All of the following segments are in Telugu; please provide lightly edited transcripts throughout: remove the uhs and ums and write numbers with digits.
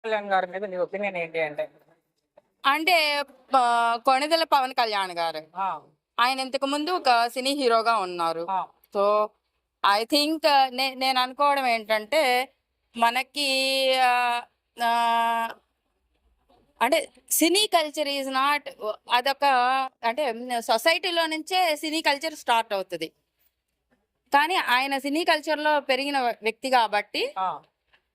కళ్యాణ్ గారి మీద నీ ఒపీనియన్ ఏంటి అంటే? అంటే కొణిదెల పవన్ కళ్యాణ్ గారు ఆ! ఆయన ఇంతకు ముందు ఒక సినీ హీరోగా ఉన్నారు. ఆ! సో ఐ థింక్ నేను అనుకోవడం ఏంటంటే మనకి ఆహ్, ఆహ్, అంటే సినీ కల్చర్ ఈజ్ నాట్ అదొక అంటే సొసైటీలో నుంచే సినీ కల్చర్ స్టార్ట్ అవుతది. కానీ ఆయన సినీ కల్చర్‌లో పెరిగిన వ్యక్తి కాబట్టి ఆ!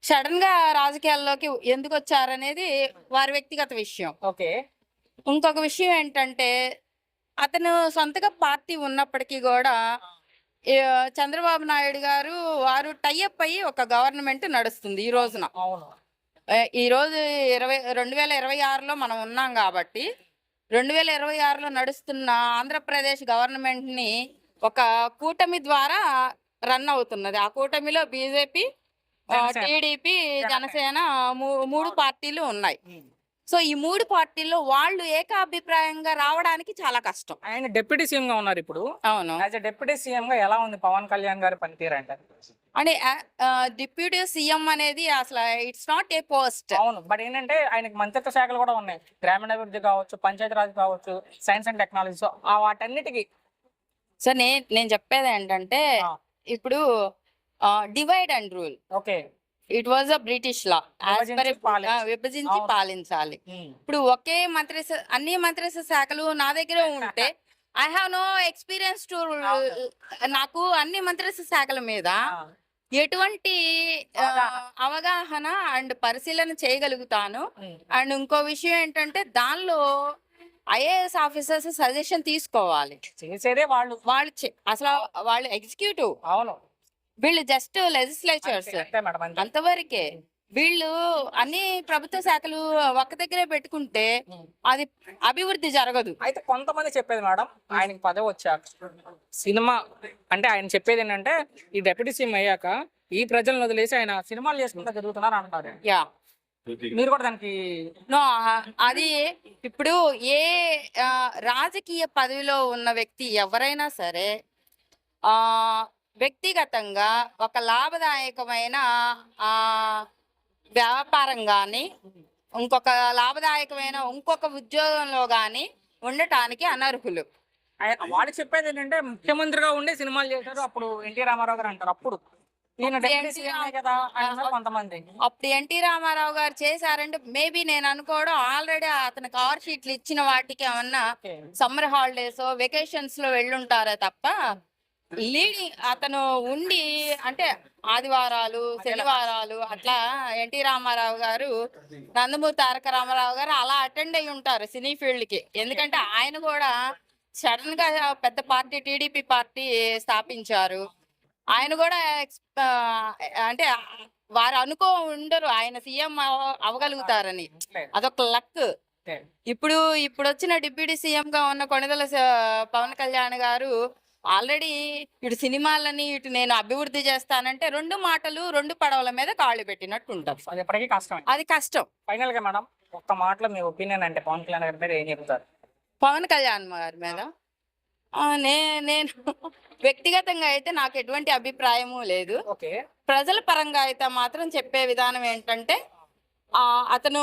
సడెన్‌గా రాజకీయాల్లోకి ఎందుకొచ్చారనేది వారి వ్యక్తిగత విషయం. ఓకే. ఇంకొక విషయం ఏంటంటే అతను సొంతగా పార్టీ ఉన్నప్పటికీ గూడా చంద్రబాబు నాయుడు గారు వారు టై అప్ అయ్యి ఒక గవర్నమెంట్ నడుస్తుంది ఈ రోజున. అవును. ఈరోజు 2026లో మనం ఉన్నాం గాబట్టి 2026లో నడుస్తున్న ఆంధ్రప్రదేశ్ గవర్నమెంట్‌ని ఒక కూటమి ద్వారా రన్ అవుతున్నది. ఆ కూటమిలో బీజేపీ, జనసేన. టీడీపీ, జనసేన 3 పార్టీలు ఉన్నాయి. హ్మ్. సో ఈ 3 పార్టీల్లో వాళ్ళు ఏకాభిప్రాయంగా రావడానికి చాలా కష్టం. ఆయన డిప్యూటీ సీఎంగా ఉన్నారు ఇప్పుడు. అవును. యాజ్ ఎ డిప్యూటీ సీఎంగా ఎలా ఉంది పవన్ కళ్యాణ్ గారి పనితీరు అంటే? అంటే డిప్యూటీ సీఎం అనేది అసలు ఇట్స్ నాట్ ఏ పోస్ట్. అవును. బట్ ఏంటంటే ఆయనకి మంత్రిత్వ శాఖలు కూడా ఉన్నాయి. గ్రామీణాభివృద్ధి కావచ్చు, పంచాయతీరాజ్ కావచ్చు, సైన్స్ అండ్ టెక్నాలజీ. సో ఆ వాటన్నిటికి సో నేను చెప్పేది ఏంటంటే ఆ! ఇప్పుడు divide and rule okay. It was a British law. విభజించి అవును. పాలించాలి. హ్మ్. ఇప్పుడు ఒకే అన్ని మంత్రిత్వ శాఖలు నా దగ్గరే ఉంటే I have no experience to నాకు అన్ని మంత్రిత్వ శాఖల మీద ఆ! ఎటువంటి అవగాహన అండ్ పరిశీలన చేయగలుగుతాను. హ్మ్. అండ్ ఇంకో విషయం ఏంటంటే దానిలో ఐఏఎస్ ఆఫీసర్స్ సజెషన్ తీసుకోవాలి. చేసేదే వాళ్ళు. అసలు వాళ్ళు ఎగ్జిక్యూటివ్, అవును. వీళ్ళు జస్ట్ లెజిస్లేచర్స్ అంతే మేడం. అంతే. అంతవరకే. వీళ్ళు అన్ని ప్రభుత్వ శాఖలు ఒక్క దగ్గరే పెట్టుకుంటే హ్మ్. అది అభివృద్ధి జరగదు. అయితే కొంతమంది చెప్పేది మేడం, ఆయనకి పదవి వచ్చాక సినిమా అంటే ఆయన చెప్పేది ఏంటంటే ఈ డిప్యూటీ సీఎం అయ్యాక ఈ ప్రజలను వదిలేసి ఆయన సినిమాలు చేసుకుంటా తిరుగుతున్నారు అంటారు. యా మీరు కూడా దానికి నో అది ఇప్పుడు ఏ రాజకీయ పదవిలో ఉన్న వ్యక్తి ఎవరైనా సరే వ్యక్తిగతంగా ఒక లాభదాయకమైన వ్యాపారం కానీ ఇంకొక లాభదాయకమైన ఇంకొక ఉద్యోగంలో కానీ ఉండటానికి అనర్హులు. వాళ్ళు చెప్పేది ఏంటంటే ముఖ్యమంత్రిగా ఉండే సినిమాలు చేశారు అప్పుడు ఎన్టీ రామారావు గారు అంటారు. అప్పుడు ఈయన డిప్యూటీ సీఎం కదా అంటారు కొంతమంది. అప్పుడు ఎన్టీ రామారావు గారు చేశారంటే మేబీ నేను అనుకోవడం ఆల్రెడీ అతను కవర్ షీట్లు ఇచ్చిన వాటికి ఏమన్నా సమ్మర్ హాలిడేస్ వెకేషన్స్ లో వెళ్ళుంటారే తప్ప లీడింగ్ అతను ఉండి అంటే ఆదివారాలు శనివారాలు అట్లా ఎన్టీ రామారావు గారు నందమూరి తారక రామారావు గారు అలా అటెండ్ అయి ఉంటారు సినీ ఫీల్డ్ కి. ఎందుకంటే ఆయన కూడా సడన్ గా పెద్ద పార్టీ టీడీపీ పార్టీ స్థాపించారు. ఆయన కూడా అంటే వారు ఉండరు ఆయన సీఎం అవగలుగుతారని. అదొక లక్. ఇప్పుడు వచ్చిన డిప్యూటీ సీఎం గా ఉన్న కొణిదెల పవన్ కళ్యాణ్ గారు ఆల్రెడీ ఇటు సినిమాలని ఇటు నేను అభివృద్ధి చేస్తానంటే 2 మాటలు 2 పడవల మీద కాళ్ళు పెట్టినట్టు ఉంటారు. అది ఎప్పటికీ కష్టం. అది కష్టం. ఫైనల్ గా మేడం ఒక్క మాటలో మీ ఒపీనియన్ అంటే పవన్ కళ్యాణ్ గారి మీద ఏం చెప్తారు? పవన్ కళ్యాణ్ గారి మీద నేను వ్యక్తిగతంగా అయితే నాకు ఎటువంటి అభిప్రాయము లేదు. ఓకే. ప్రజల పరంగా అయితే మాత్రం చెప్పే విధానం ఏంటంటే అతను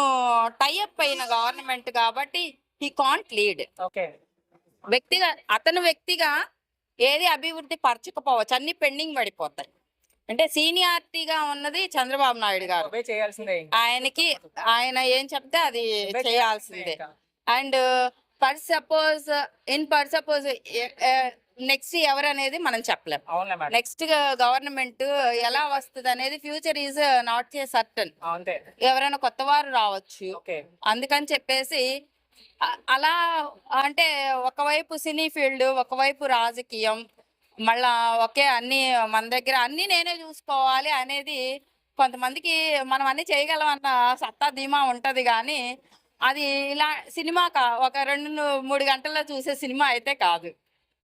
టైఅప్ అయిన గవర్నమెంట్ కాబట్టి హీ కాంట్ లీడ్. ఓకే. అతను వ్యక్తిగా ఏది అభివృద్ధి పరచకపోవచ్చు, అన్ని పెండింగ్ పడిపోతాయి. అంటే సీనియారిటీగా ఉన్నది చంద్రబాబు నాయుడు గారు. ఆయన ఏం చెప్తే అది చేయాల్సిందే. అండ్ సపోజ్ నెక్స్ట్ ఎవరు అనేది మనం చెప్పలేం. నెక్స్ట్ గవర్నమెంట్ ఎలా వస్తుంది అనేది future is not a certain. ఎవరైనా కొత్త వారు రావచ్చు. అందుకని చెప్పేసి అలా అంటే ఒకవైపు సినీ ఫీల్డ్, ఒకవైపు రాజకీయం, మళ్ళా అన్ని మన దగ్గర అన్ని నేనే చూసుకోవాలి అనేది కొంతమందికి మనం అన్ని చేయగలం అన్న సత్తా ధీమా ఉంటది. కానీ అది ఇలా సినిమా ఒక 2-3 గంటల్లో చూసే సినిమా అయితే కాదు.